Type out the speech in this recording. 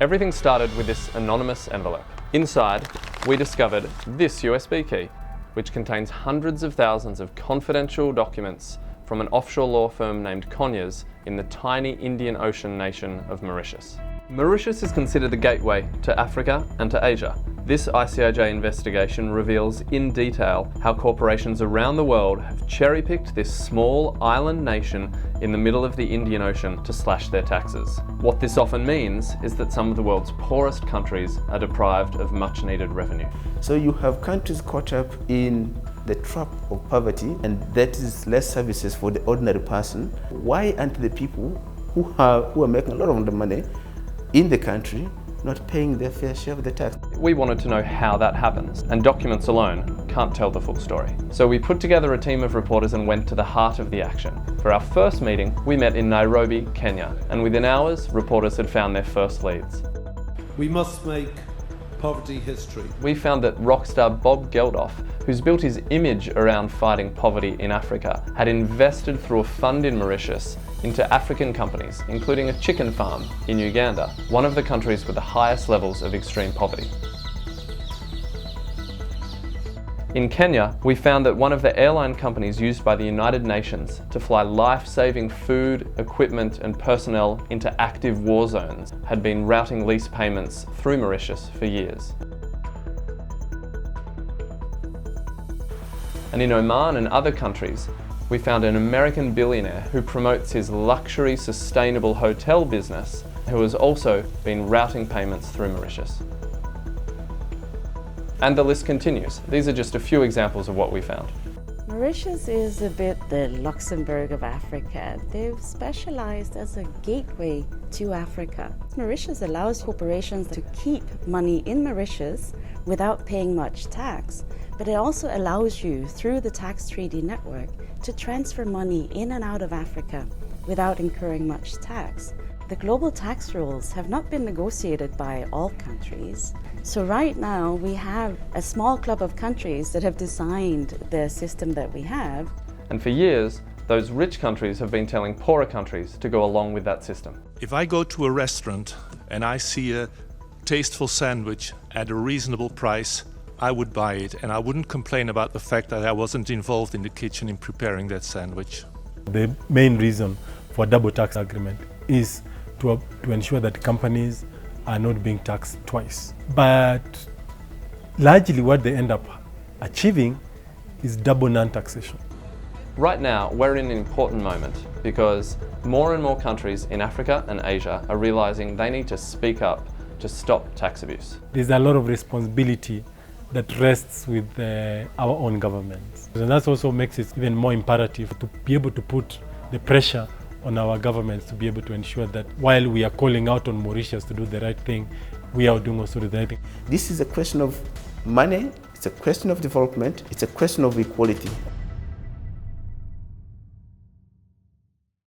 Everything started with this anonymous envelope. Inside, we discovered this USB key, which contains hundreds of thousands of confidential documents from an offshore law firm named Conyers in the tiny Indian Ocean nation of Mauritius. Mauritius is considered the gateway to Africa and to Asia. This ICIJ investigation reveals in detail how corporations around the world have cherry-picked this small island nation in the middle of the Indian Ocean to slash their taxes. What this often means is that some of the world's poorest countries are deprived of much-needed revenue. So you have countries caught up in the trap of poverty, and that is less services for the ordinary person. Why aren't the people who are making a lot of the money in the country not paying their fair share of the tax? We wanted to know how that happens, and documents alone can't tell the full story. So we put together a team of reporters and went to the heart of the action. For our first meeting, we met in Nairobi, Kenya, and within hours, reporters had found their first leads. We must make poverty history. We found that rock star Bob Geldof, who's built his image around fighting poverty in Africa, had invested through a fund in Mauritius into African companies, including a chicken farm in Uganda, one of the countries with the highest levels of extreme poverty. In Kenya, we found that one of the airline companies used by the United Nations to fly life-saving food, equipment and personnel into active war zones had been routing lease payments through Mauritius for years. And in Oman and other countries, we found an American billionaire who promotes his luxury sustainable hotel business, who has also been routing payments through Mauritius. And the list continues. These are just a few examples of what we found. Mauritius is a bit the Luxembourg of Africa. They've specialized as a gateway to Africa. Mauritius allows corporations to keep money in Mauritius without paying much tax, but it also allows you, through the tax treaty network, to transfer money in and out of Africa without incurring much tax. The global tax rules have not been negotiated by all countries. So right now we have a small club of countries that have designed the system that we have. And for years, those rich countries have been telling poorer countries to go along with that system. If I go to a restaurant and I see a tasteful sandwich at a reasonable price, I would buy it, and I wouldn't complain about the fact that I wasn't involved in the kitchen in preparing that sandwich. The main reason for double tax agreement is to ensure that companies are not being taxed twice. But largely what they end up achieving is double non-taxation. Right now, we're in an important moment because more and more countries in Africa and Asia are realizing they need to speak up to stop tax abuse. There's a lot of responsibility that rests with our own governments. And that also makes it even more imperative to be able to put the pressure on our governments to be able to ensure that while we are calling out on Mauritius to do the right thing, we are doing also the right thing. This is a question of money, it's a question of development, it's a question of equality.